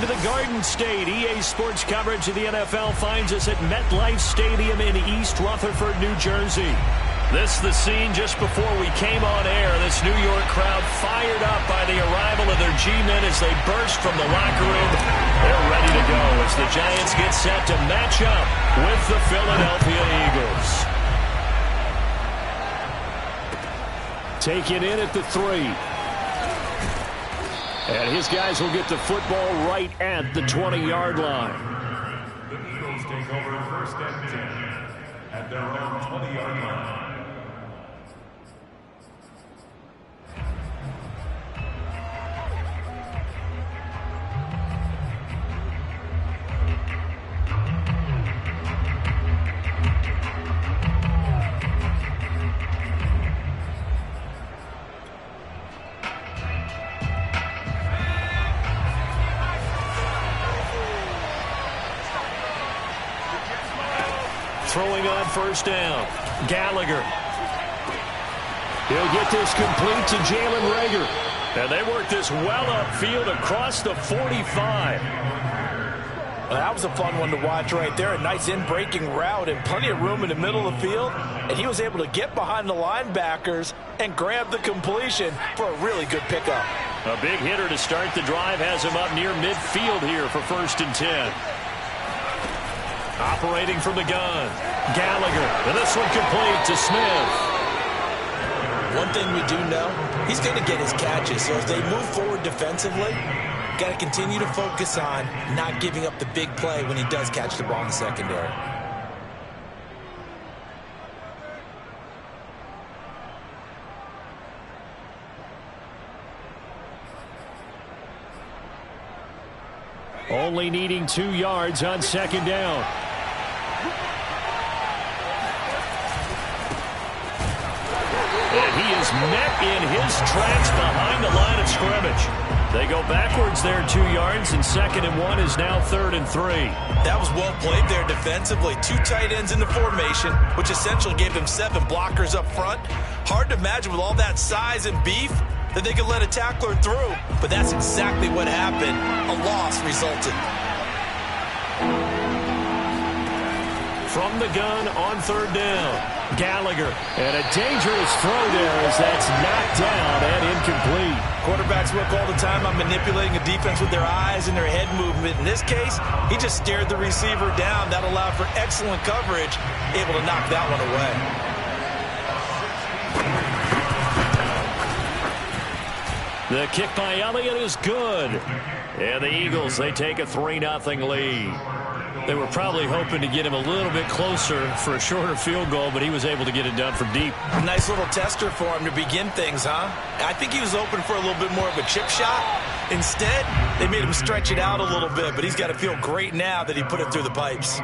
to the Garden State. EA Sports coverage of the NFL finds us at MetLife Stadium in East Rutherford, New Jersey. This is the scene just before we came on air. This New York crowd fired up by the arrival of their G-men as they burst from the locker room. They're ready to go as the Giants get set to match up with the Philadelphia Eagles. Taken in at the 3. And his guys will get the football right at the 20-yard line. The Eagles take over first and 10 at their own 20-yard line. Throwing on first down. Gallagher. He'll get this complete to Jalen Reagor. And they work this well upfield across the 45. Well, that was a fun one to watch right there. A nice in-breaking route and plenty of room in the middle of the field. And he was able to get behind the linebackers and grab the completion for a really good pickup. A big hitter to start the drive has him up near midfield here for first and 10. Operating from the gun. Gallagher. And this one complete to Smith. One thing we do know, he's going to get his catches. So as they move forward defensively, got to continue to focus on not giving up the big play when he does catch the ball in the secondary. Only needing 2 yards on second down. And he is met in his tracks behind the line of scrimmage. They go backwards there 2 yards, and 2nd and 1 is now 3rd and 3. That was well played there defensively. 2 tight ends in the formation, which essentially gave them 7 blockers up front. Hard to imagine with all that size and beef that they could let a tackler through, but that's exactly what happened. A loss resulted. From the gun on 3rd down, Gallagher. And a dangerous throw there as that's knocked down and incomplete. Quarterbacks work all the time on manipulating a defense with their eyes and their head movement. In this case, he just stared the receiver down. That allowed for excellent coverage, able to knock that one away. The kick by Elliott is good. And the Eagles, they take a 3-0 lead. They were probably hoping to get him a little bit closer for a shorter field goal, but he was able to get it done from deep. Nice little tester for him to begin things, huh? I think he was open for a little bit more of a chip shot. Instead, they made him stretch it out a little bit, but he's got to feel great now that he put it through the pipes.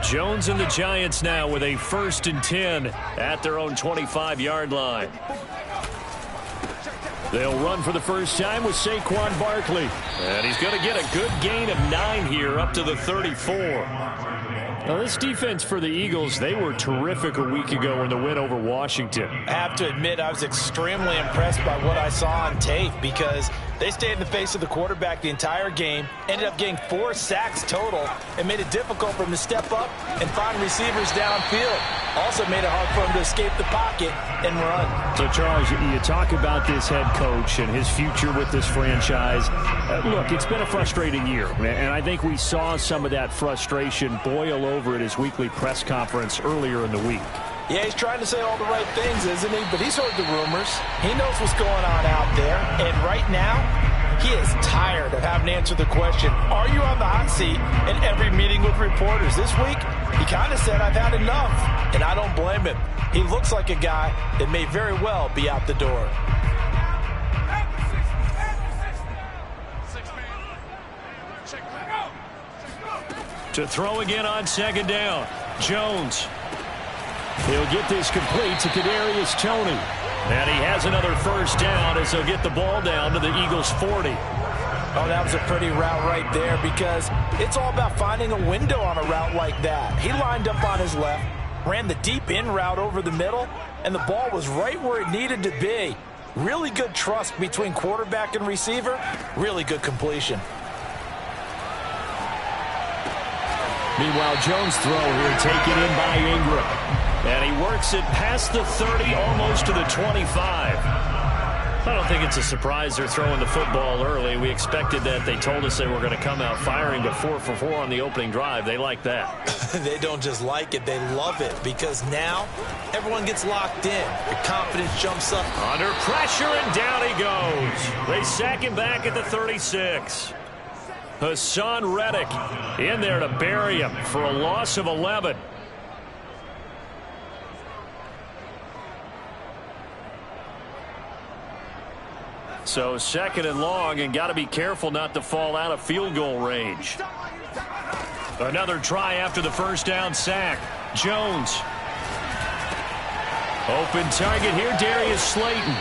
Jones and the Giants now with a 1st and 10 at their own 25-yard line. They'll run for the first time with Saquon Barkley. And he's going to get a good gain of 9 here up to the 34. Now, this defense for the Eagles, they were terrific a week ago in the win over Washington. I have to admit, I was extremely impressed by what I saw on tape because they stayed in the face of the quarterback the entire game, ended up getting 4 sacks total, and made it difficult for him to step up and find receivers downfield. Also made it hard for him to escape the pocket and run. So, Charles, you talk about this head coach and his future with this franchise. Look, it's been a frustrating year, and I think we saw some of that frustration boil over at his weekly press conference earlier in the week. Yeah, he's trying to say all the right things, isn't he? But he's heard the rumors. He knows what's going on out there. And right now, he is tired of having to answer the question, are you on the hot seat, in every meeting with reporters. This week, he kind of said, I've had enough. And I don't blame him. He looks like a guy that may very well be out the door. To throw again on 2nd down, Jones. He'll get this complete to Kadarius Toney. And he has another first down as he'll get the ball down to the Eagles' 40. Oh, that was a pretty route right there because it's all about finding a window on a route like that. He lined up on his left, ran the deep in route over the middle, and the ball was right where it needed to be. Really good trust between quarterback and receiver. Really good completion. Meanwhile, Jones' throw here taken in by Ingram. And he works it past the 30, almost to the 25. I don't think it's a surprise they're throwing the football early. We expected that. They told us they were going to come out firing, but 4 for 4 on the opening drive. They like that. They don't just like it, they love it, because now everyone gets locked in. Your confidence jumps up. Under pressure, and down he goes. They sack him back at the 36. Hassan Reddick in there to bury him for a loss of 11. So 2nd and long, and got to be careful not to fall out of field goal range. Another try after the first down sack. Jones. Open target here, Darius Slayton.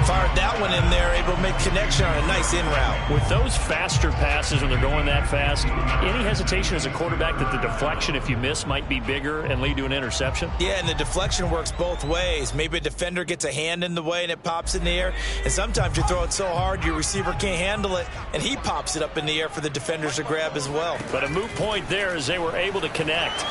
Fired that one in there, able to make connection on a nice in route. With those faster passes, when they're going that fast, any hesitation as a quarterback that the deflection, if you miss, might be bigger and lead to an interception? Yeah, and the deflection works both ways. Maybe a defender gets a hand in the way and it pops in the air, and sometimes you throw it so hard your receiver can't handle it, and he pops it up in the air for the defenders to grab as well. But a moot point there as they were able to connect.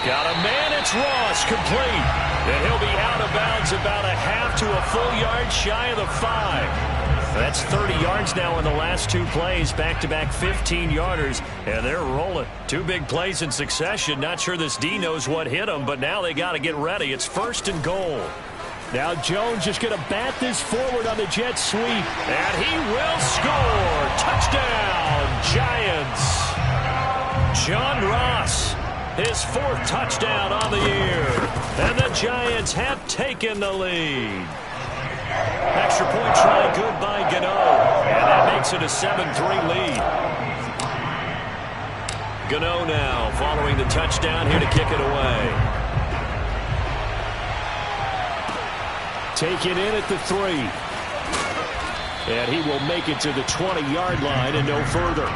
Got a man, it's Ross, complete. And he'll be out of bounds about a half to a full yard shy of the 5. That's 30 yards now in the last 2 plays, back-to-back 15-yarders, and they're rolling. 2 big plays in succession. Not sure this D knows what hit them, but now they got to get ready. It's 1st and goal. Now Jones just going to bat this forward on the jet sweep, and he will score. Touchdown, Giants. John Ross. His 4th touchdown on the year. And the Giants have taken the lead. Extra point try good by Gano. And that makes it a 7-3 lead. Gano now following the touchdown here to kick it away. Taken in at the 3. And he will make it to the 20-yard line and no further.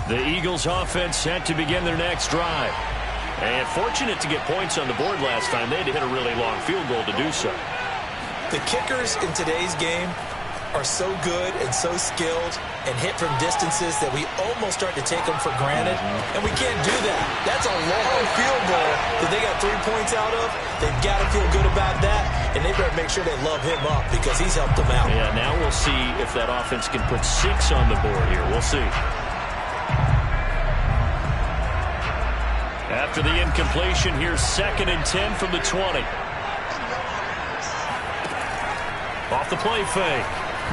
The Eagles offense set to begin their next drive. And fortunate to get points on the board last time. They had to hit a really long field goal to do so. The kickers in today's game are so good and so skilled and hit from distances that we almost start to take them for granted. And we can't do that. That's a long field goal that they got 3 points out of. They've got to feel good about that, and they better make sure they love him up because he's helped them out. Yeah, now we'll see if that offense can put 6 on the board here. We'll see. After the incompletion, here's 2nd and 10 from the 20. Off the play fake.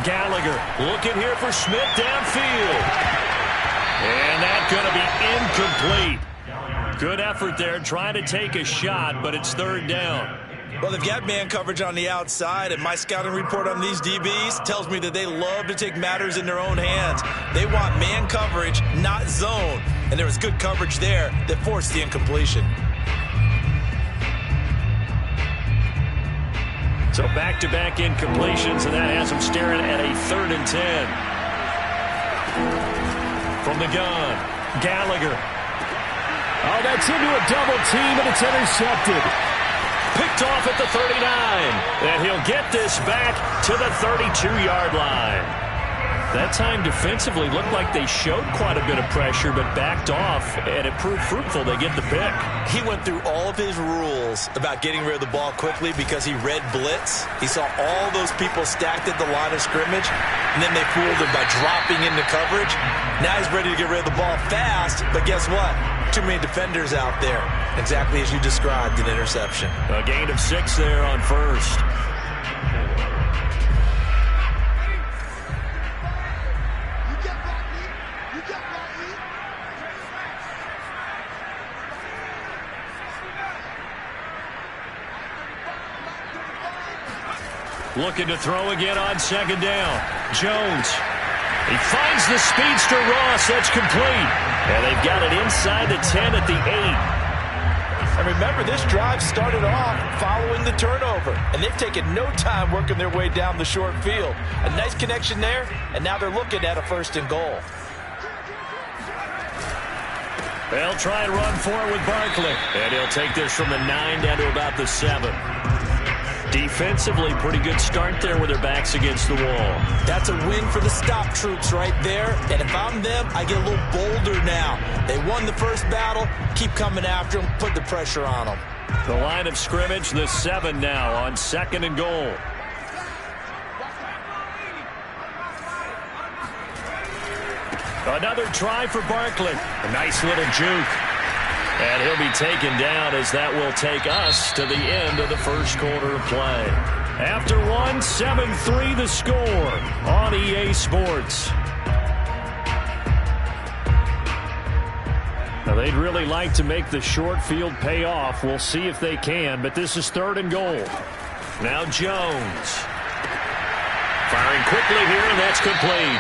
Gallagher looking here for Smith downfield. And that's going to be incomplete. Good effort there trying to take a shot, but it's 3rd down. Well, they've got man coverage on the outside, and my scouting report on these DBs tells me that they love to take matters in their own hands. They want man coverage, not zone. And there was good coverage there that forced the incompletion. So back-to-back incompletions, and that has them staring at a 3rd and 10. From the gun, Gallagher. Oh, that's into a double team, and it's intercepted. Picked off at the 39, and he'll get this back to the 32-yard line. That time defensively looked like they showed quite a bit of pressure, but backed off, and it proved fruitful. They get the pick. He went through all of his rules about getting rid of the ball quickly because he read blitz. He saw all those people stacked at the line of scrimmage, and then they fooled him by dropping into coverage. Now he's ready to get rid of the ball fast, but guess what? Too many defenders out there. Exactly as you described, an interception. A gain of 6 there on 1st. Looking to throw again on 2nd down. Jones. He finds the speedster Ross. That's complete. And they've got it inside the 10 at the 8. And remember, this drive started off following the turnover, and they've taken no time working their way down the short field. A nice connection there, and now they're looking at a 1st and goal. They'll try and run for it with Barkley. And he'll take this from the 9 down to about the 7. Defensively, pretty good start there with their backs against the wall. That's a win for the stop troops right there. And if I'm them, I get a little bolder now. They won the first battle. Keep coming after them. Put the pressure on them. The line of scrimmage, the 7 now on 2nd and goal. Another try for Barkley. A nice little juke. And he'll be taken down as that will take us to the end of the first quarter of play. After one, 7-3 the score on EA Sports. Now they'd really like to make the short field pay off. We'll see if they can, but this is 3rd and goal. Now Jones. Firing quickly here, and that's complete.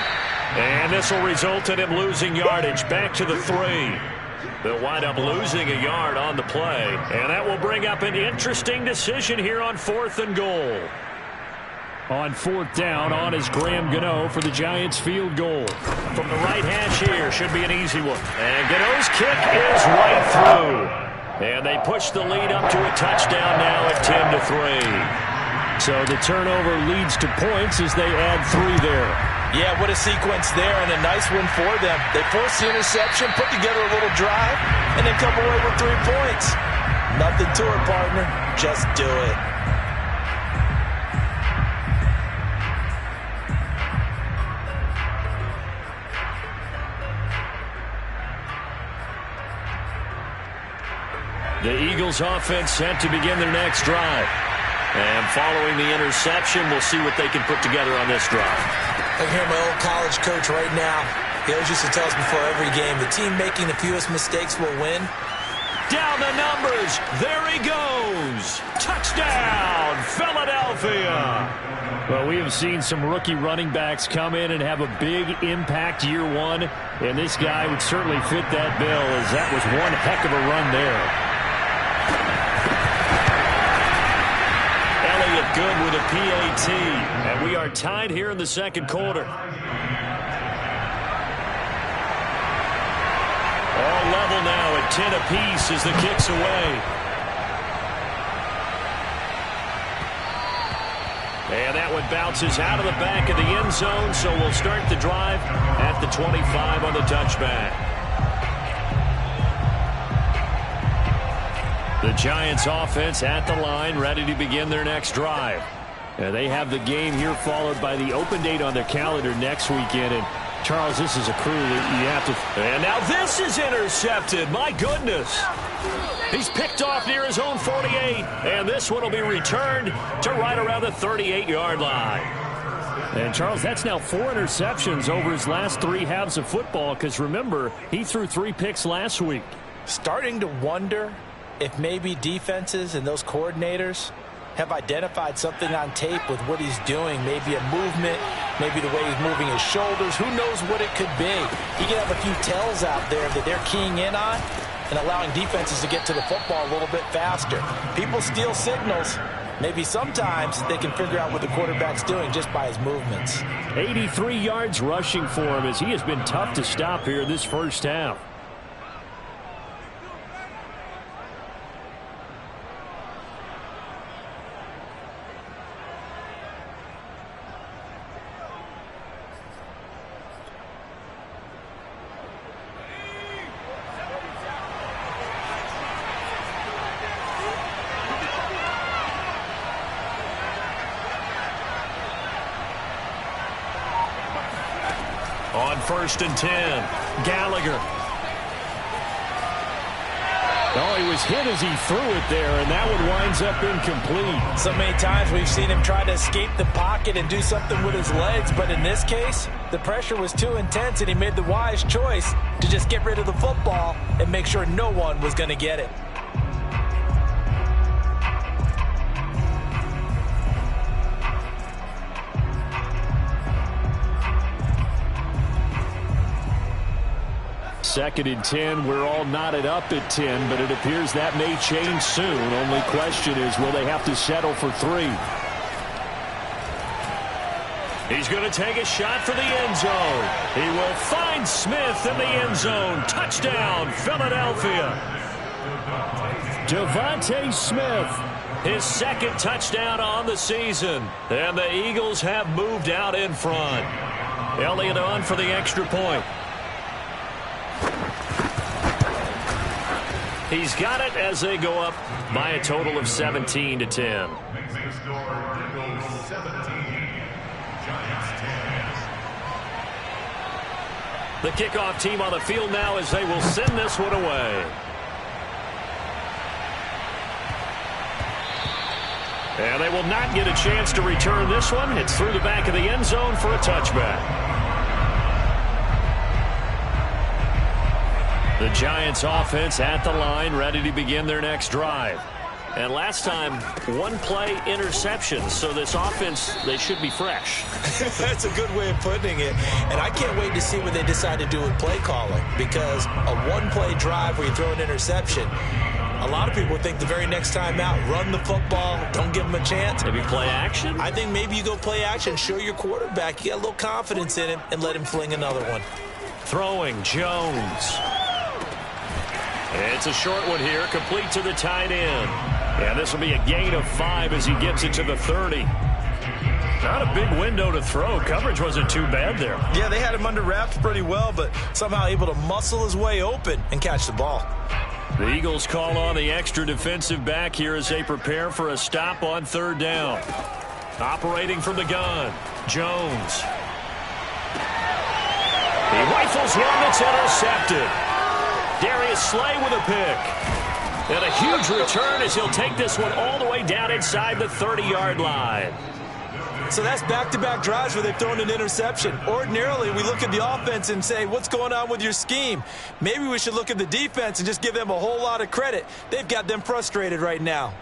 And this will result in him losing yardage back to the 3. They'll wind up losing a yard on the play. And that will bring up an interesting decision here on 4th and goal. On 4th down, on is Graham Gano for the Giants field goal. From the right hash here, should be an easy one. And Gano's kick is right through. And they push the lead up to a touchdown now at 10-3. So the turnover leads to points as they add 3 there. Yeah, what a sequence there, and a nice one for them. They forced the interception, put together a little drive, and then come away with 3 points. Nothing to it, partner. Just do it. The Eagles offense set to begin their next drive. And following the interception, we'll see what they can put together on this drive. I hear my old college coach right now. He always used to tell us before every game, the team making the fewest mistakes will win. Down the numbers. There he goes. Touchdown, Philadelphia. Well, we have seen some rookie running backs come in and have a big impact year one. And this guy would certainly fit that bill, as that was one heck of a run there. Good with a PAT, and we are tied here in the 2nd quarter. All level now at 10 apiece as the kick's away. And that one bounces out of the back of the end zone, so we'll start the drive at the 25 on the touchback. The Giants offense at the line, ready to begin their next drive. And they have the game here followed by the open date on their calendar next weekend. And Charles, this is a crew that you have to... And now this is intercepted. My goodness. He's picked off near his own 48. And this one will be returned to right around the 38-yard line. And Charles, that's now 4 interceptions over his last 3 halves of football. Because remember, he threw 3 picks last week. Starting to wonder if maybe defenses and those coordinators have identified something on tape with what he's doing. Maybe a movement, maybe the way he's moving his shoulders. Who knows what it could be? He could have a few tells out there that they're keying in on and allowing defenses to get to the football a little bit faster. People steal signals. Maybe sometimes they can figure out what the quarterback's doing just by his movements. 83 yards rushing for him as he has been tough to stop here this first half. On 1st and 10, Gallagher. Oh, he was hit as he threw it there, and that one winds up incomplete. So many times we've seen him try to escape the pocket and do something with his legs, but in this case, the pressure was too intense, and he made the wise choice to just get rid of the football and make sure no one was going to get it. 2nd and 10. We're all knotted up at 10, but it appears that may change soon. Only question is, will they have to settle for 3? He's going to take a shot for the end zone. He will find Smith in the end zone. Touchdown, Philadelphia. DeVonta Smith, his 2nd touchdown on the season. And the Eagles have moved out in front. Elliott on for the extra point. He's got it as they go up by a total of 17-10. Makes the score Eagles 17, Giants 10. The kickoff team on the field now as they will send this one away. And they will not get a chance to return this one. It's through the back of the end zone for a touchback. The Giants offense at the line, ready to begin their next drive. And last time, 1-play interception. So this offense, they should be fresh. That's a good way of putting it. And I can't wait to see what they decide to do with play calling. Because a 1-play drive where you throw an interception, a lot of people think the very next time out, run the football, don't give them a chance. Maybe play action? I think maybe you go play action, show your quarterback you got a little confidence in him, and let him fling another one. Throwing, Jones. It's a short one here, complete to the tight end. And this will be a gain of 5 as he gets it to the 30. Not a big window to throw. Coverage wasn't too bad there. Yeah, they had him under wraps pretty well, but somehow able to muscle his way open and catch the ball. The Eagles call on the extra defensive back here as they prepare for a stop on 3rd down. Operating from the gun, Jones. He rifles one that's intercepted. Darius Slay with a pick. And a huge return as he'll take this one all the way down inside the 30-yard line. So that's back-to-back drives where they've thrown an interception. Ordinarily, we look at the offense and say, what's going on with your scheme? Maybe we should look at the defense and just give them a whole lot of credit. They've got them frustrated right now.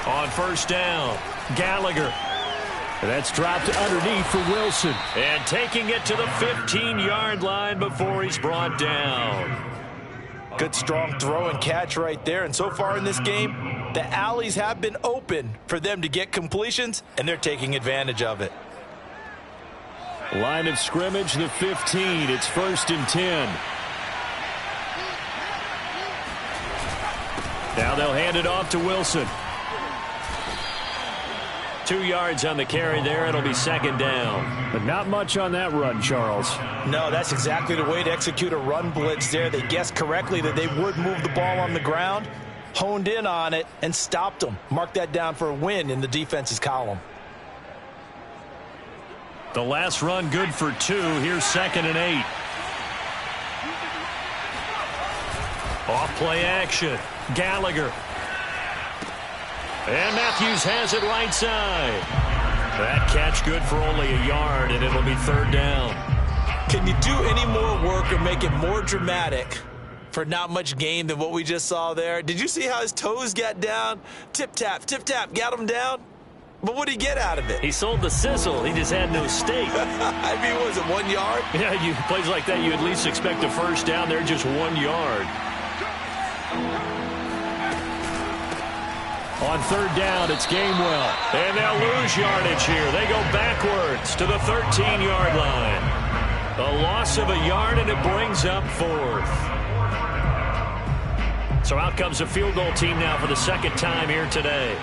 On 1st down, Gallagher. That's dropped underneath for Wilson. And taking it to the 15-yard line before he's brought down. Good, strong throw and catch right there. And so far in this game, the alleys have been open for them to get completions, and they're taking advantage of it. Line of scrimmage, the 15. It's 1st and 10. Now they'll hand it off to Wilson. 2 yards on the carry there. It'll be 2nd down. But not much on that run, Charles. No, that's exactly the way to execute a run blitz there. They guessed correctly that they would move the ball on the ground, honed in on it, and stopped them. Mark that down for a win in the defense's column. The last run good for 2. Here's 2nd and 8. Off play action. Gallagher. And Matthews has it right side. That catch good for only a yard, and it'll be 3rd down. Can you do any more work or make it more dramatic for not much gain than what we just saw there? Did you see how his toes got down? Tip-tap, got him down. But what did he get out of it? He sold the sizzle. He just had no steak. I mean, was it 1 yard? Yeah, plays like that, you at least expect a 1st down. They're just 1 yard. On 3rd down, it's Gainwell. And they'll lose yardage here. They go backwards to the 13-yard line. A loss of a yard, and it brings up 4th. So out comes a field goal team now for the 2nd time here today.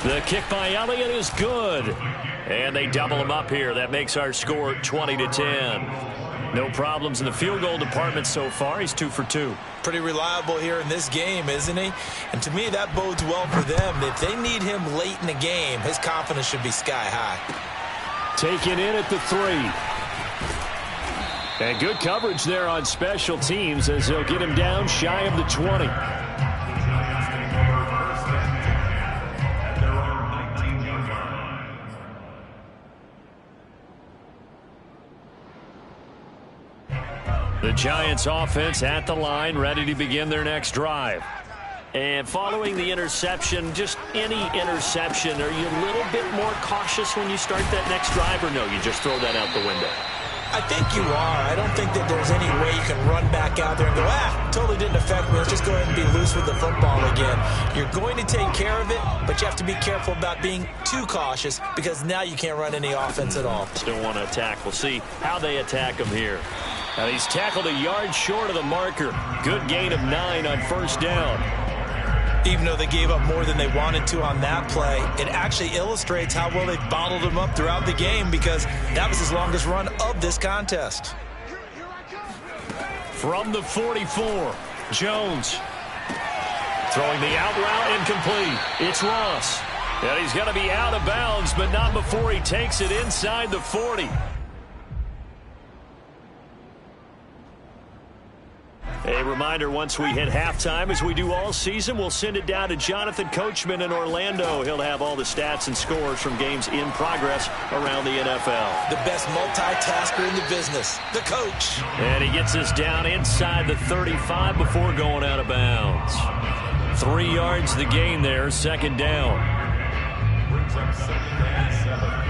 The kick by Elliott is good. And they double him up here. That makes our score 20-10. No problems in the field goal department so far. He's 2 for 2. Pretty reliable here in this game, isn't he? And to me, that bodes well for them. If they need him late in the game, his confidence should be sky high. Taken in at the 3. And good coverage there on special teams as they'll get him down shy of the 20. The Giants offense at the line, ready to begin their next drive. And following the interception, just any interception, are you a little bit more cautious when you start that next drive, or no, you just throw that out the window? I think you are. I don't think that there's any way you can run back out there and go, totally didn't affect me. Let's just go ahead and be loose with the football again. You're going to take care of it, but you have to be careful about being too cautious because now you can't run any offense at all. Still want to attack. We'll see how they attack him here. Now he's tackled a yard short of the marker. Good gain of 9 on first down. Even though they gave up more than they wanted to on that play, it actually illustrates how well they bottled him up throughout the game because that was his longest run of this contest. From the 44, Jones. Throwing the out route incomplete. It's Ross. And he's going to be out of bounds, but not before he takes it inside the 40. A reminder, once we hit halftime, as we do all season, we'll send it down to Jonathan Coachman in Orlando. He'll have all the stats and scores from games in progress around the NFL. The best multitasker in the business, the coach. And he gets us down inside the 35 before going out of bounds. 3 yards the gain there, second down. Brings up second and 7.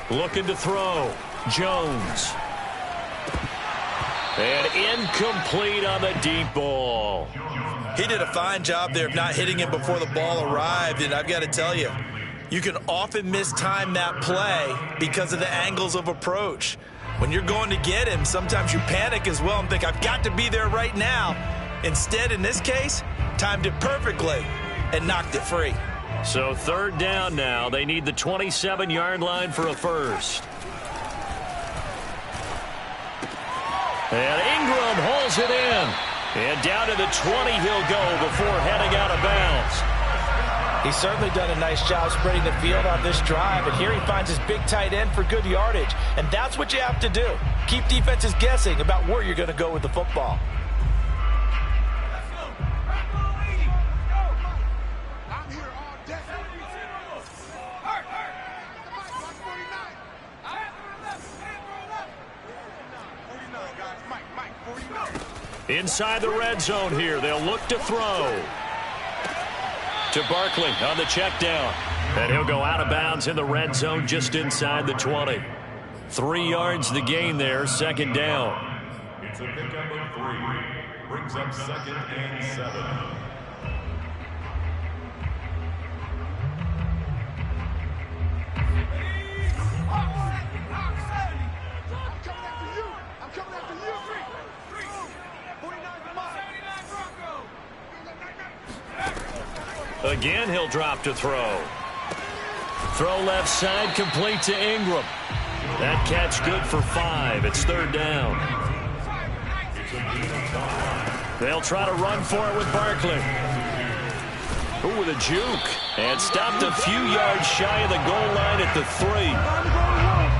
Looking to throw. Jones. And incomplete on the deep ball. He did a fine job there of not hitting him before the ball arrived, and I've got to tell you, you can often mistime that play because of the angles of approach. When you're going to get him, sometimes you panic as well and think, I've got to be there right now. Instead, in this case, timed it perfectly and knocked it free. So third down now. They need the 27-yard line for a first. And Ingram holds it in. And down to the 20 he'll go before heading out of bounds. He's certainly done a nice job spreading the field on this drive. And here he finds his big tight end for good yardage. And that's what you have to do. Keep defenses guessing about where you're going to go with the football. Inside the red zone here. They'll look to throw. To Barkley on the check down. And he'll go out of bounds in the red zone just inside the 20. 3 yards the gain there, second down. It's a pickup of 3. Brings up second and 7. Again, he'll drop to throw. Throw left side, complete to Ingram. That catch good for 5. It's third down. They'll try to run for it with Barkley. Ooh, with a juke. And stopped a few yards shy of the goal line at the 3.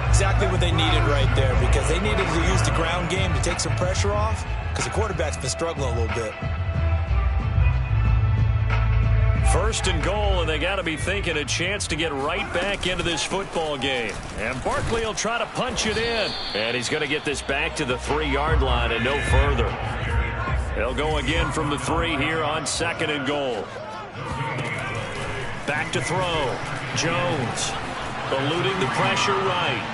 Exactly what they needed right there, because they needed to use the ground game to take some pressure off, because the quarterback's been struggling a little bit. First and goal, and they got to be thinking a chance to get right back into this football game. And Barkley will try to punch it in. And he's going to get this back to the 3-yard line and no further. They'll go again from the 3 here on second and goal. Back to throw. Jones eluding the pressure right.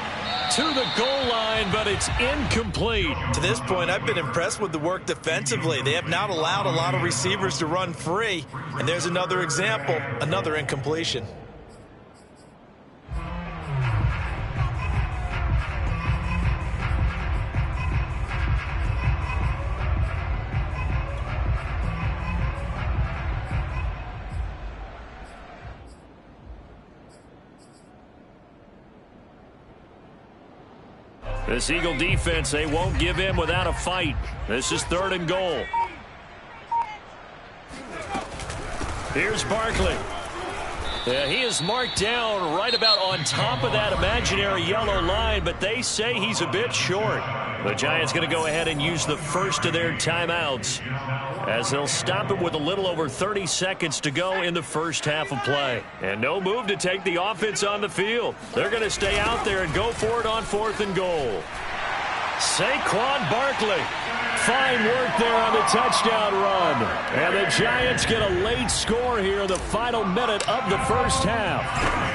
To the goal line, but it's incomplete. To this point, I've been impressed with the work defensively. They have not allowed a lot of receivers to run free. And there's another example, another incompletion. This Eagle defense, they won't give in without a fight. This is third and goal. Here's Barkley. Yeah, he is marked down right about on top of that imaginary yellow line, but they say he's a bit short. The Giants going to go ahead and use the first of their timeouts as they'll stop it with a little over 30 seconds to go in the first half of play. And no move to take the offense on the field. They're going to stay out there and go for it on 4th and goal. Saquon Barkley. Fine work there on the touchdown run. And the Giants get a late score here in the final minute of the first half.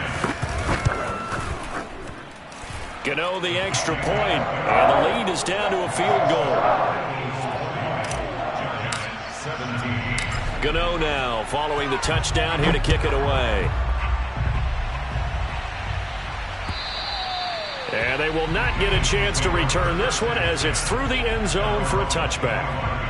Gano the extra point, and the lead is down to a field goal. Gano now following the touchdown here to kick it away. And they will not get a chance to return this one as it's through the end zone for a touchback.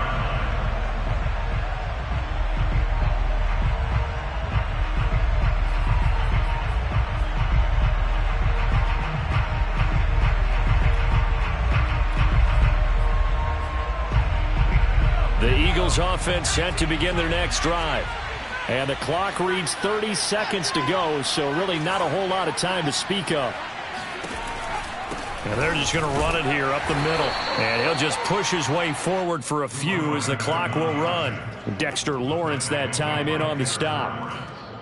The Eagles offense set to begin their next drive. And the clock reads 30 seconds to go, so really not a whole lot of time to speak of. And they're just going to run it here up the middle. And he'll just push his way forward for a few as the clock will run. Dexter Lawrence that time in on the stop.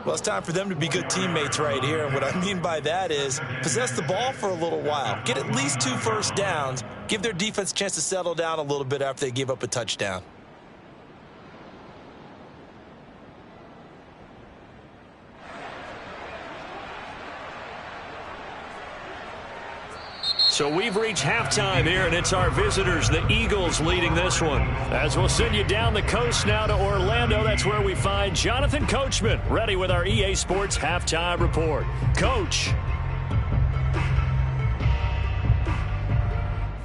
Well, it's time for them to be good teammates right here. And what I mean by that is possess the ball for a little while. Get at least 2 first downs. Give their defense a chance to settle down a little bit after they give up a touchdown. So we've reached halftime here, and it's our visitors, the Eagles, leading this one. As we'll send you down the coast now to Orlando, that's where we find Jonathan Coachman, ready with our EA Sports Halftime Report. Coach.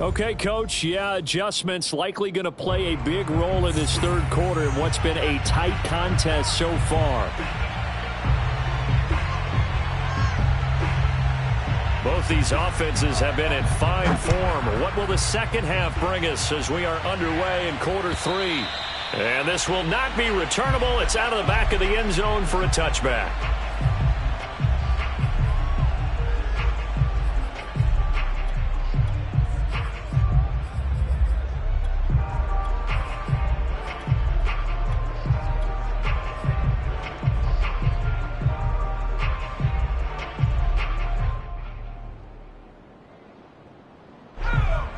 Okay, Coach, yeah, adjustments likely going to play a big role in this third quarter in what's been a tight contest so far. Both these offenses have been in fine form. What will the second half bring us as we are underway in quarter 3? And this will not be returnable. It's out of the back of the end zone for a touchback.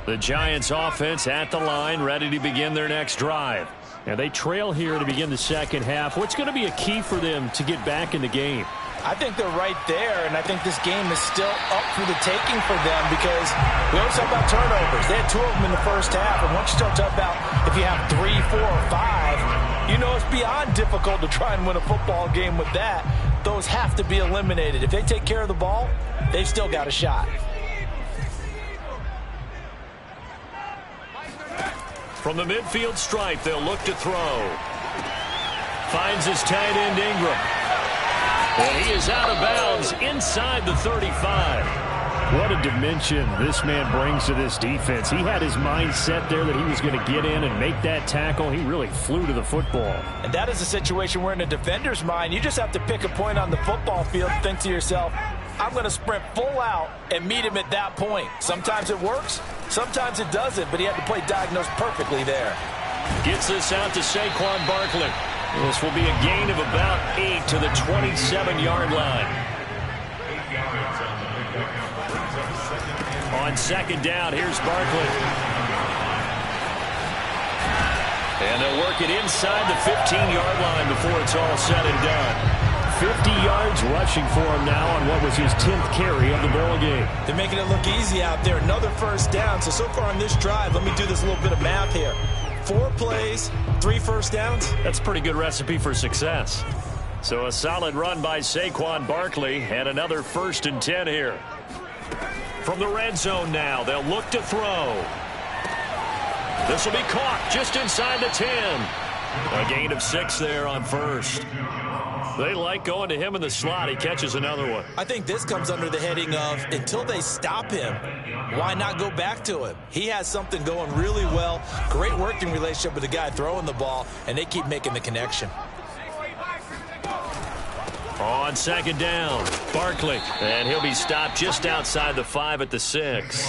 The Giants offense at the line, ready to begin their next drive. And they trail here to begin the second half. What's going to be a key for them to get back in the game? I think they're right there, and I think this game is still up for the taking for them because we always talk about turnovers. They had 2 of them in the first half, and once you start talking about if you have 3, 4, or 5, you know it's beyond difficult to try and win a football game with that. Those have to be eliminated. If they take care of the ball, they've still got a shot. From the midfield stripe, they'll look to throw. Finds his tight end, Ingram. And he is out of bounds inside the 35. What a dimension this man brings to this defense. He had his mind set there that he was going to get in and make that tackle. He really flew to the football. And that is a situation where in a defender's mind, you just have to pick a point on the football field and think to yourself, I'm going to sprint full out and meet him at that point. Sometimes it works, sometimes it doesn't, but he had to play diagnosed perfectly there. Gets this out to Saquon Barkley. This will be a gain of about 8 to the 27-yard line. On second down, here's Barkley. And they'll work it inside the 15-yard line before it's all said and done. 50 yards rushing for him now on what was his 10th carry of the ball game. They're making it look easy out there. Another first down. So far on this drive, let me do this little bit of math here. 4 plays, 3 first downs. That's a pretty good recipe for success. So a solid run by Saquon Barkley and another 1st and 10 here. From the red zone now, they'll look to throw. This will be caught just inside the 10. A gain of 6 there on first. They like going to him in the slot. He catches another one. I think this comes under the heading of until they stop him, why not go back to him? He has something going really well. Great working relationship with the guy throwing the ball, and they keep making the connection. On second down, Barkley. And he'll be stopped just outside the 5 at the 6.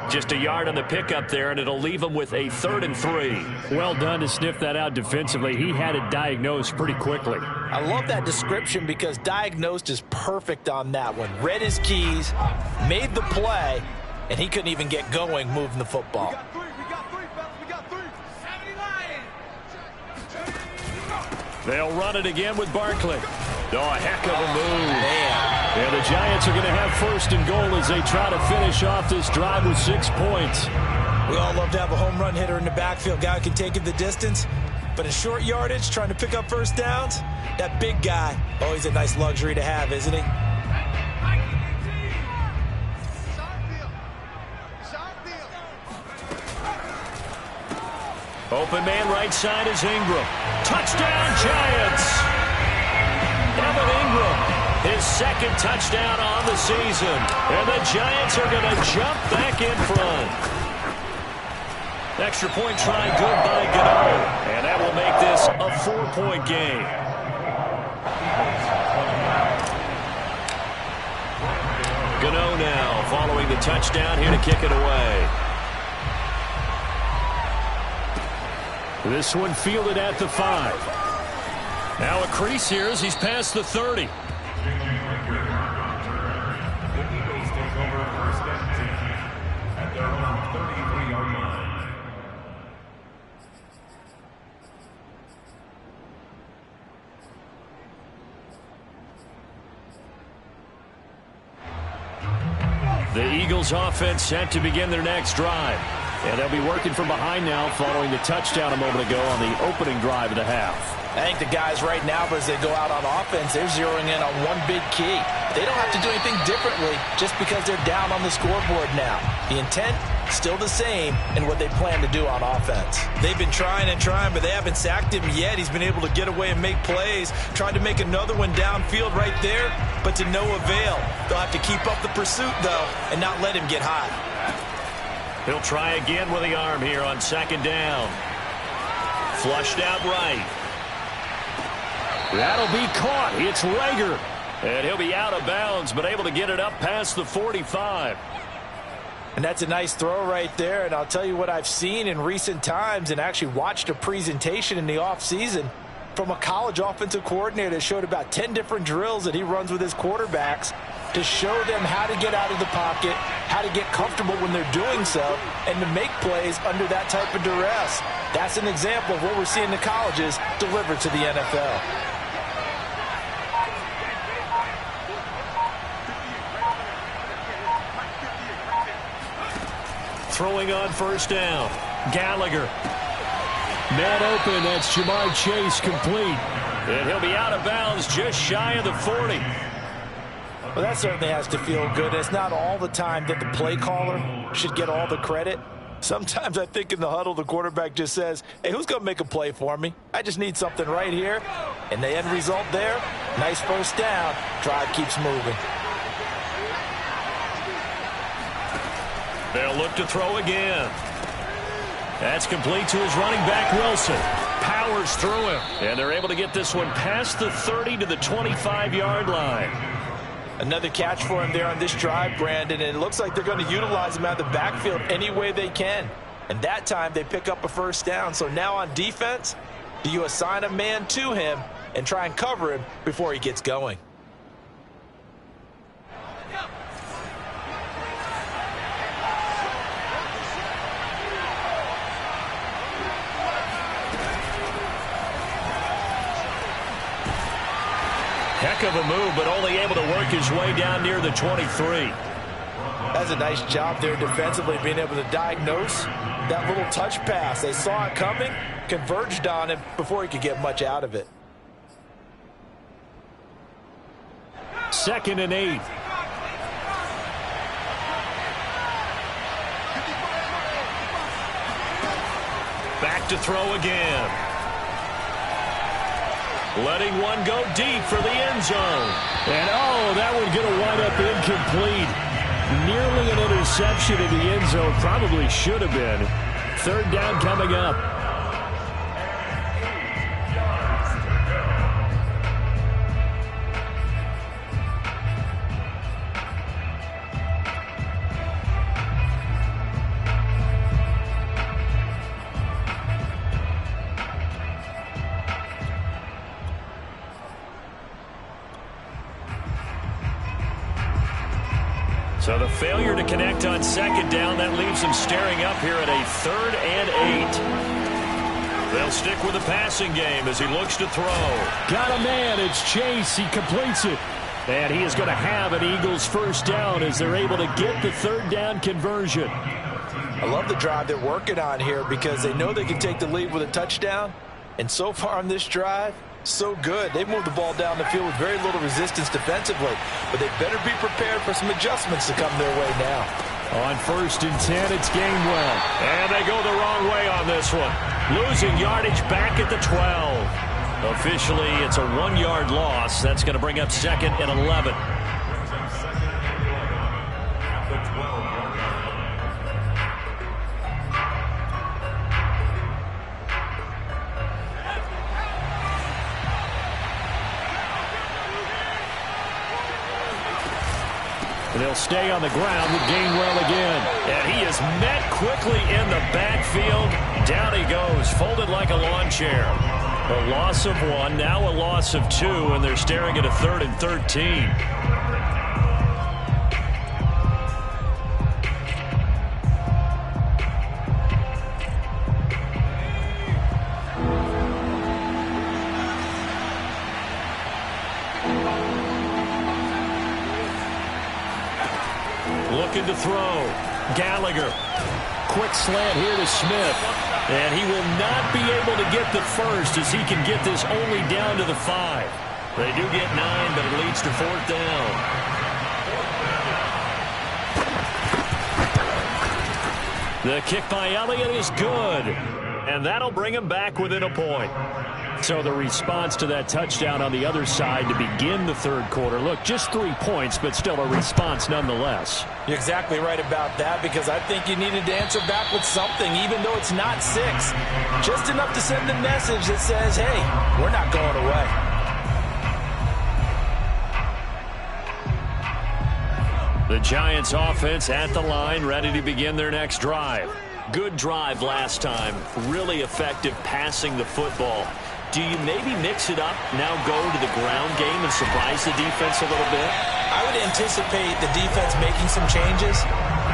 Just a yard on the pickup there, and it'll leave him with a 3rd and 3. Well done to sniff that out defensively. He had it diagnosed pretty quickly. I love that description because diagnosed is perfect on that one. Read his keys, made the play, and he couldn't even get going moving the football. They'll run it again with Barkley. Oh, a heck of a move. Man. And the Giants are going to have 1st and goal as they try to finish off this drive with 6 points. We all love to have a home run hitter in the backfield. Guy who can take it the distance. But in short yardage, trying to pick up first downs, that big guy, oh, he's a nice luxury to have, isn't he? Open man right side is Ingram. Touchdown, Giants! Evan Ingram, his 2nd touchdown on the season. And the Giants are going to jump back in front. Extra point try good by Gano. And that will make this a 4-point game. Gano now following the touchdown here to kick it away. This one fielded at the 5. Now a crease here as he's past the 30. The Eagles take over 1st and 10 at their own 33-yard line. The Eagles offense set to begin their next drive. And they'll be working from behind now following the touchdown a moment ago on the opening drive of the half. I think the guys right now, as they go out on offense, they're zeroing in on one big key. They don't have to do anything differently just because they're down on the scoreboard now. The intent, still the same in what they plan to do on offense. They've been trying and trying, but they haven't sacked him yet. He's been able to get away and make plays. Tried to make another one downfield right there, but to no avail. They'll have to keep up the pursuit, though, and not let him get high. He'll try again with the arm here on 2nd down. Flushed out right. That'll be caught. It's Rager. And he'll be out of bounds, but able to get it up past the 45. And that's a nice throw right there. And I'll tell you what I've seen in recent times and actually watched a presentation in the offseason from a college offensive coordinator that showed about 10 different drills that he runs with his quarterbacks to show them how to get out of the pocket, how to get comfortable when they're doing so, and to make plays under that type of duress. That's an example of what we're seeing the colleges deliver to the NFL. Throwing on 1st down. Gallagher. Man open, that's Jamar Chase complete. And he'll be out of bounds just shy of the 40. Well, that certainly has to feel good. It's not all the time that the play caller should get all the credit. Sometimes I think in the huddle, the quarterback just says, hey, who's going to make a play for me? I just need something right here. And the end result there, nice 1st down. Drive keeps moving. They'll look to throw again. That's complete to his running back, Wilson. Powers through him. And they're able to get this one past the 30 to the 25-yard line. Another catch for him there on this drive, Brandon, and it looks like they're going to utilize him out of the backfield any way they can. And that time they pick up a 1st down. So now on defense, do you assign a man to him and try and cover him before he gets going? Heck of a move, but only able to work his way down near the 23. That's a nice job there defensively, being able to diagnose that little touch pass. They saw it coming, converged on him before he could get much out of it. 2nd and 8. Back to throw again. Letting one go deep for the end zone. And, oh, that one going to wind up incomplete. Nearly an interception in the end zone. Probably should have been. 3rd down coming up. So the failure to connect on second down, that leaves them staring up here at a 3rd and 8. They'll stick with the passing game as he looks to throw. Got a man. It's Chase. He completes it. And he is going to have an Eagles first down as they're able to get the 3rd down conversion. I love the drive they're working on here because they know they can take the lead with a touchdown. And so far on this drive, so good. They've moved the ball down the field with very little resistance defensively. But they better be prepared for some adjustments to come their way now. On 1st and 10, it's Gainwell. And they go the wrong way on this one. Losing yardage back at the 12. Officially, it's a 1-yard loss. That's going to bring up 2nd and 11. They'll stay on the ground with Gainwell again. And he is met quickly in the backfield. Down he goes, folded like a lawn chair. A loss of 1, now a loss of 2, and they're staring at a 3rd and 13. Looking to throw. Gallagher. Quick slant here to Smith. And he will not be able to get the first as he can get this only down to the 5. They do get 9, but it leads to 4th down. The kick by Elliott is good. And that'll bring him back within a point. So the response to that touchdown on the other side to begin the 3rd quarter. Look, just 3 points, but still a response nonetheless. You're exactly right about that because I think you needed to answer back with something, even though it's not 6. Just enough to send the message that says, hey, we're not going away. The Giants offense at the line, ready to begin their next drive. Good drive last time. Really effective passing the football. Do you maybe mix it up, now go to the ground game and surprise the defense a little bit? I would anticipate the defense making some changes,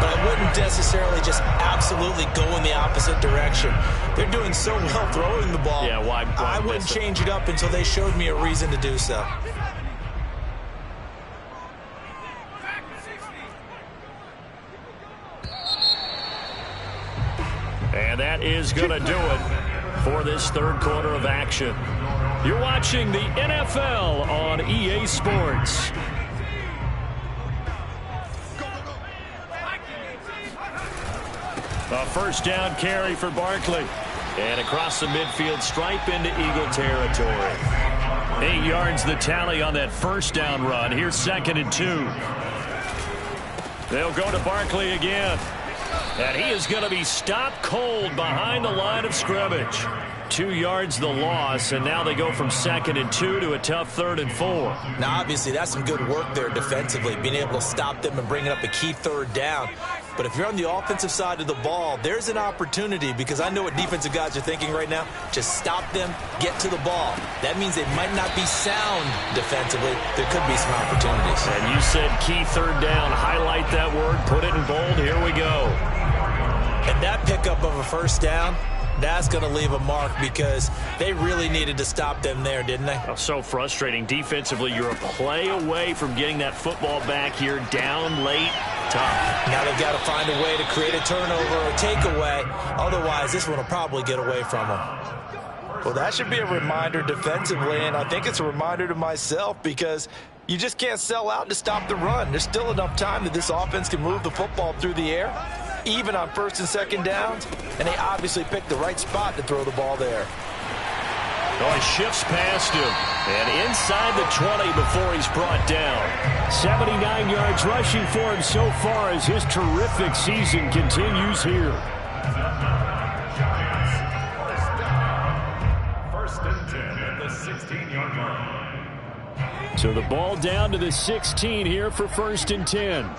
but I wouldn't necessarily just absolutely go in the opposite direction. They're doing so well throwing the ball. Yeah, why I wouldn't change it up until they showed me a reason to do so. And that is going to do it for this 3rd quarter of action. You're watching the NFL on EA Sports. A 1st down carry for Barkley. And across the midfield stripe into Eagle territory. 8 yards the tally on that 1st down run. Here's 2nd and 2. They'll go to Barkley again. And he is going to be stopped cold behind the line of scrimmage. 2 yards the loss, and now they go from 2nd and 2 to a tough 3rd and 4. Now, obviously, that's some good work there defensively, being able to stop them and bringing up a key 3rd down. But if you're on the offensive side of the ball, there's an opportunity because I know what defensive guys are thinking right now. Just stop them, get to the ball. That means they might not be sound defensively. There could be some opportunities. And you said key 3rd down. Highlight that word. Put it in bold. Here we go. And that pickup of a 1st down, that's going to leave a mark because they really needed to stop them there, didn't they? Oh, so frustrating. Defensively, you're a play away from getting that football back here. Down late. Tough. Now they've got to find a way to create a turnover or takeaway. Otherwise, this one will probably get away from them. Well, that should be a reminder defensively, and I think it's a reminder to myself because you just can't sell out to stop the run. There's still enough time that this offense can move the football through the air, even on 1st and 2nd downs, and they obviously picked the right spot to throw the ball there. Oh, he shifts past him. And inside the 20 before he's brought down. 79 yards rushing for him so far as his terrific season continues here. 1st and 10 at the 16-yard line. So the ball down to the 16 here for 1st and 10.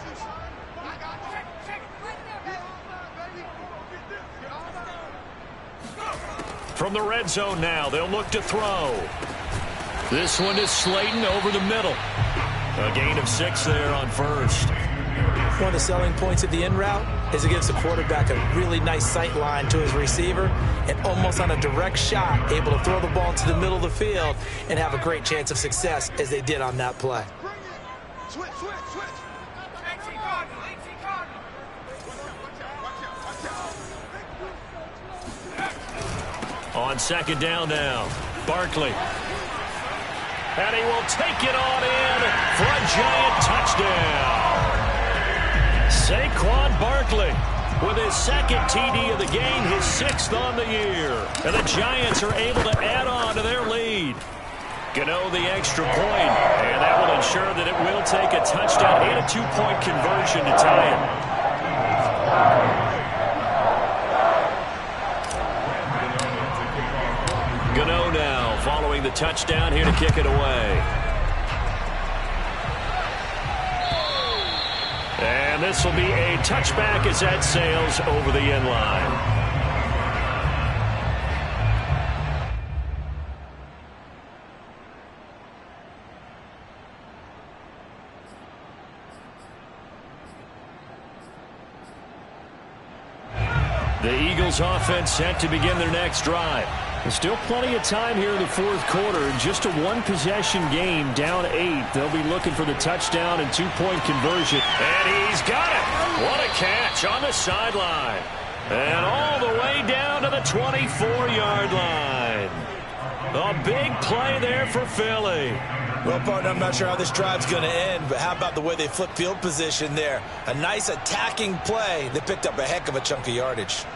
From the red zone now, they'll look to throw. This one is Slayton over the middle. A gain of 6 there on 1st. one of the selling points of the in route is it gives the quarterback a really nice sight line to his receiver and almost on a direct shot able to throw the ball into the middle of the field and have a great chance of success as they did on that play. On second down now, Barkley. And he will take it on in for a Giant touchdown. Saquon Barkley with his second TD of the game, his 6th on the year. And the Giants are able to add on to their lead. Gano the extra point, and that will ensure that it will take a touchdown and a 2-point conversion to tie it. Gano now following the touchdown here to kick it away. And this will be a touchback as that sails over the end line. The Eagles offense set to begin their next drive. There's still plenty of time here in the fourth quarter. Just a one-possession game, down 8. They'll be looking for the touchdown and 2-point conversion. And he's got it. What a catch on the sideline. And all the way down to the 24-yard line. A big play there for Philly. Well, partner, I'm not sure how this drive's going to end, but how about the way they flip field position there? A nice attacking play that picked up a heck of a chunk of yardage.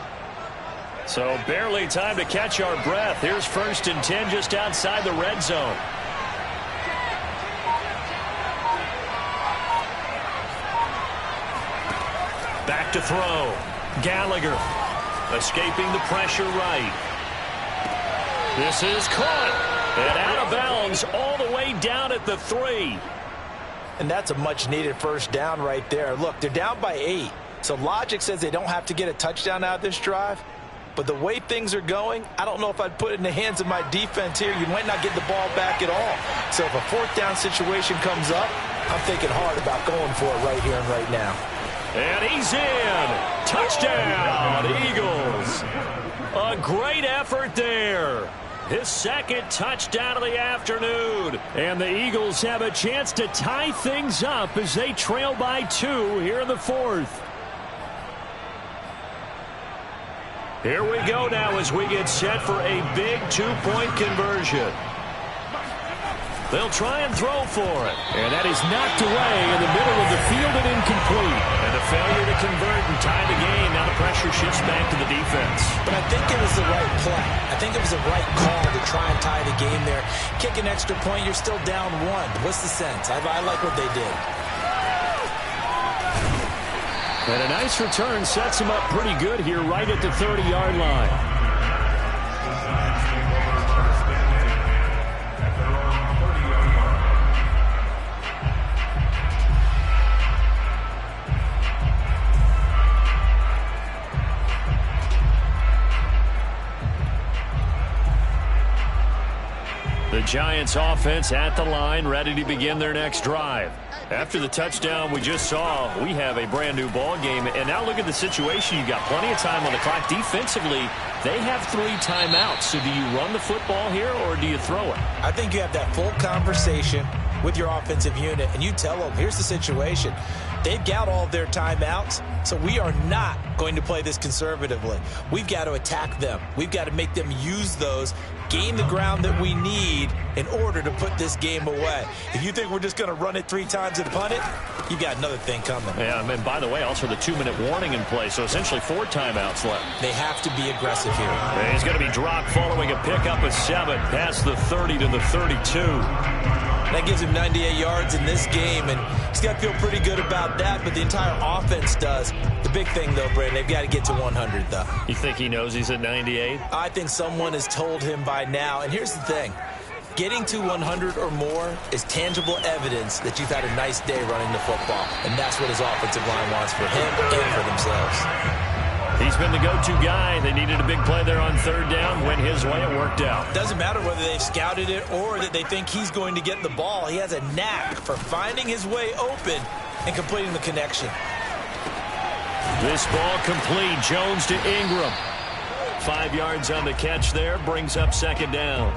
So barely time to catch our breath. Here's 1st and 10 just outside the red zone. Back to throw. Gallagher escaping the pressure right. This is caught. And out of bounds all the way down at the 3. And that's a much-needed first down right there. Look, they're down by 8. So logic says they don't have to get a touchdown out of this drive. But the way things are going, I don't know if I'd put it in the hands of my defense here. You might not get the ball back at all. So if a 4th down situation comes up, I'm thinking hard about going for it right here and right now. And he's in. Touchdown, Eagles. A great effort there. His 2nd touchdown of the afternoon. And the Eagles have a chance to tie things up as they trail by 2 here in the 4th. Here we go now as we get set for a big 2-point conversion. They'll try and throw for it. And that is knocked away in the middle of the field and incomplete. And a failure to convert and tie the game. Now the pressure shifts back to the defense. But I think it was the right play. I think it was the right call to try and tie the game there. Kick an extra point, you're still down 1. What's the sense? I like what they did. And a nice return sets him up pretty good here right at the 30-yard line. The Giants offense at the line, ready to begin their next drive. After the touchdown we just saw, we have a brand new ball game. And now look at the situation. You've got plenty of time on the clock. Defensively, they have 3 timeouts. So do you run the football here or do you throw it? I think you have that full conversation with your offensive unit, and you tell them, here's the situation. They've got all of their timeouts, so we are not going to play this conservatively. We've got to attack them. We've got to make them use those, gain the ground that we need in order to put this game away. If you think we're just going to run it 3 times and punt it, you've got another thing coming. Yeah, and by the way, also the 2-minute warning in play, so essentially 4 timeouts left. They have to be aggressive here. And he's going to be dropped following a pickup of 7 past the 30 to the 32. That gives him 98 yards in this game, and he's got to feel pretty good about that, but the entire offense does. The big thing, though, Brandon, they've got to get to 100, though. You think he knows he's at 98? I think someone has told him by now, and here's the thing. Getting to 100 or more is tangible evidence that you've had a nice day running the football, and that's what his offensive line wants for him and for themselves. He's been the go-to guy. They needed a big play there on 3rd down. Went his way. It worked out. Doesn't matter whether they've scouted it or that they think he's going to get the ball. He has a knack for finding his way open and completing the connection. This ball complete. Jones to Ingram. 5 yards on the catch there. Brings up second down.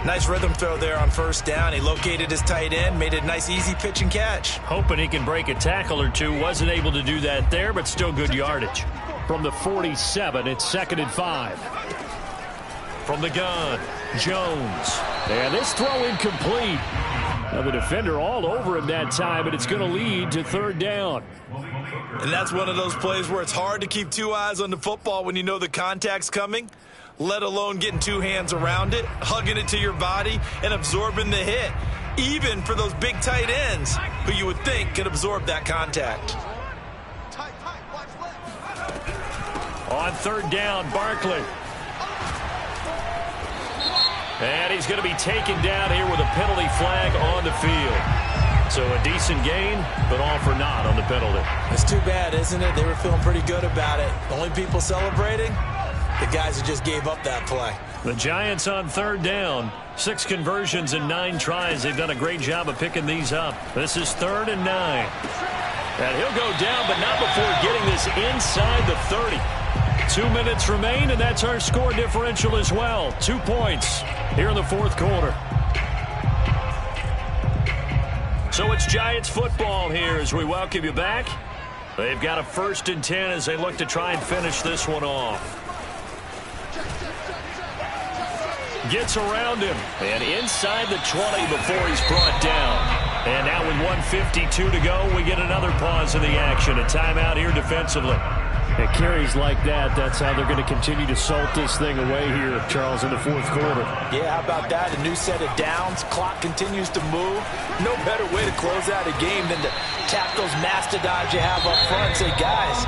Nice rhythm throw there on first down. He located his tight end, made it a nice easy pitch and catch. Hoping he can break a tackle or two. Wasn't able to do that there, but still good yardage. From the 47, it's 2nd and 5. From the gun, Jones. And this throw incomplete. Now the defender all over him that time, and it's going to lead to 3rd down. And that's one of those plays where it's hard to keep 2 eyes on the football when you know the contact's coming, let alone getting 2 hands around it, hugging it to your body, and absorbing the hit, even for those big tight ends who you would think could absorb that contact. On 3rd down, Barkley. And he's going to be taken down here with a penalty flag on the field. So a decent gain, but all for naught on the penalty. It's too bad, isn't it? They were feeling pretty good about it. The only people celebrating, the guys who just gave up that play. The Giants on 3rd down. 6 conversions and 9 tries. They've done a great job of picking these up. This is 3rd and 9. And he'll go down, but not before getting this inside the 30. 2 minutes remain, and that's our score differential as well. 2 points here in the 4th quarter. So it's Giants football here as we welcome you back. They've got a 1st and 10 as they look to try and finish this one off. Gets around him and inside the 20 before he's brought down. And now with 1:52 to go, we get another pause in the action. A timeout here defensively. At carries like that, that's how they're going to continue to salt this thing away here, Charles, in the 4th quarter. Yeah, how about that? A new set of downs. Clock continues to move. No better way to close out a game than to tap those mastodons you have up front and say, guys,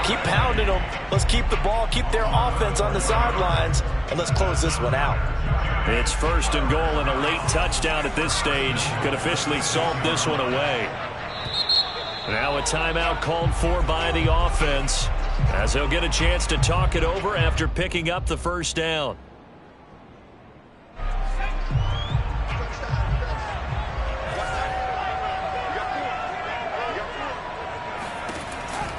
keep pounding them. Let's keep the ball, keep their offense on the sidelines, and let's close this one out. It's 1st and goal and a late touchdown at this stage. Could officially salt this one away. Now a timeout called for by the offense, as they'll get a chance to talk it over after picking up the 1st down.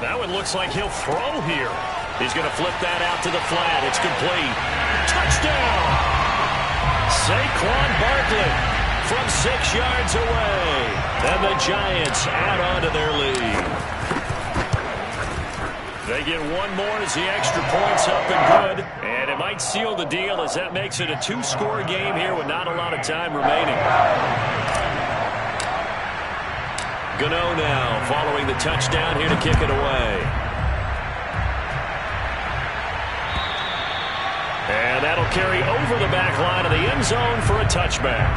Now it looks like he'll throw here. He's going to flip that out to the flat. It's complete. Touchdown! Saquon Barkley from 6 yards away. And the Giants add on to their lead. They get one more as the extra point's up and good. And it might seal the deal as that makes it a 2-score game here with not a lot of time remaining. Gano now following the touchdown here to kick it away. And that'll carry over the back line of the end zone for a touchback.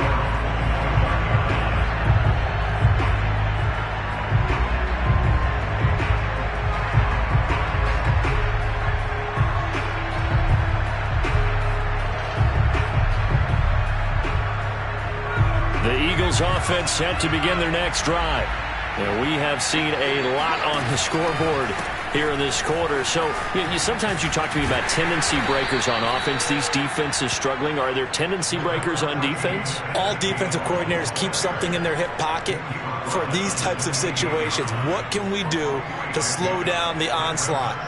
The Eagles offense set to begin their next drive. And we have seen a lot on the scoreboard here in this quarter. So sometimes you talk to me about tendency breakers on offense. These defenses struggling. Are there tendency breakers on defense? All defensive coordinators keep something in their hip pocket for these types of situations. What can we do to slow down the onslaught?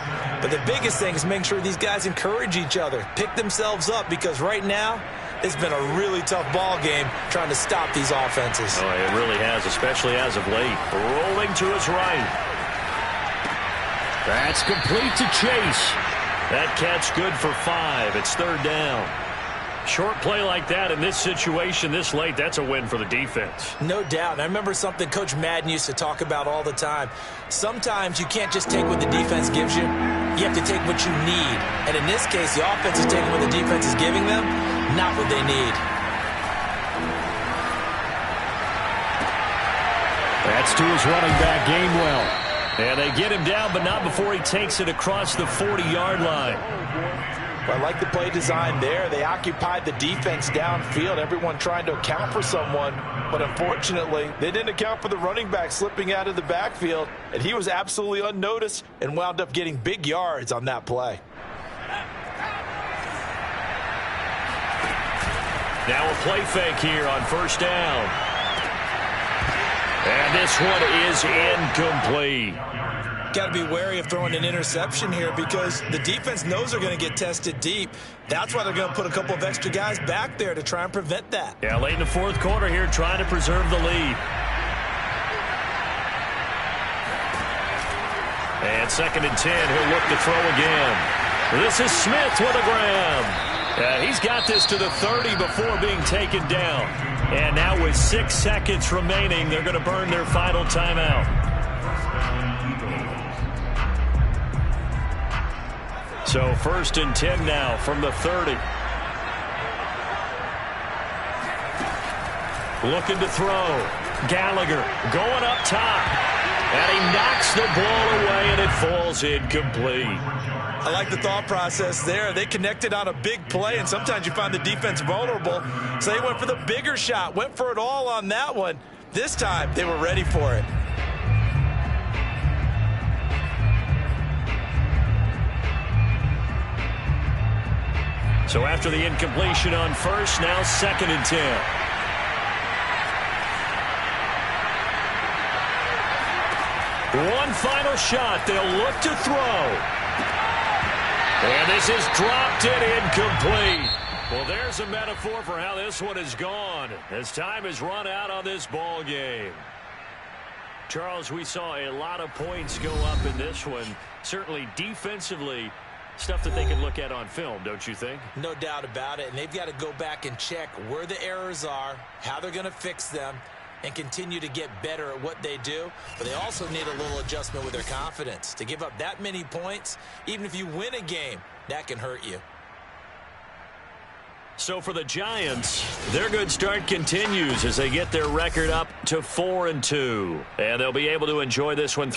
But the biggest thing is make sure these guys encourage each other, pick themselves up, because right now it's been a really tough ball game trying to stop these offenses. Oh, it really has, especially as of late. Rolling to his right. That's complete to Chase. That catch good for 5. It's 3rd down. Short play like that in this situation this late, that's a win for the defense. No doubt. I remember something Coach Madden used to talk about all the time. Sometimes you can't just take what the defense gives you. You have to take what you need. And in this case, the offense is taking what the defense is giving them, not what they need. That's to his running back, Gainwell. And they get him down, but not before he takes it across the 40-yard line. I like the play design there. They occupied the defense downfield, everyone trying to account for someone. But unfortunately, they didn't account for the running back slipping out of the backfield. And he was absolutely unnoticed and wound up getting big yards on that play. Now a play fake here on 1st down. And this one is incomplete. got to be wary of throwing an interception here because the defense knows they're going to get tested deep. That's why they're going to put a couple of extra guys back there to try and prevent that. Yeah, late in the fourth quarter here, trying to preserve the lead. And 2nd and 10, he'll look to throw again. This is Smith with a grab. He's got this to the 30 before being taken down. And now with 6 seconds remaining, they're going to burn their final timeout. So 1st and 10 now from the 30. Looking to throw. Gallagher going up top. And he knocks the ball away, and it falls incomplete. I like the thought process there. They connected on a big play, and sometimes you find the defense vulnerable. So they went for the bigger shot, went for it all on that one. This time, they were ready for it. So after the incompletion on 1st, now 2nd and 10. One final shot. They'll look to throw. And this is dropped and incomplete. Well, there's a metaphor for how this one is gone as time has run out on this ball game. Charles, we saw a lot of points go up in this one. Certainly defensively, stuff that they can look at on film, don't you think? No doubt about it. And they've got to go back and check where the errors are, how they're going to fix them, and continue to get better at what they do. But they also need a little adjustment with their confidence. To give up that many points, even if you win a game, that can hurt you. So for the Giants, their good start continues as they get their record up to 4-2. And they'll be able to enjoy this one through.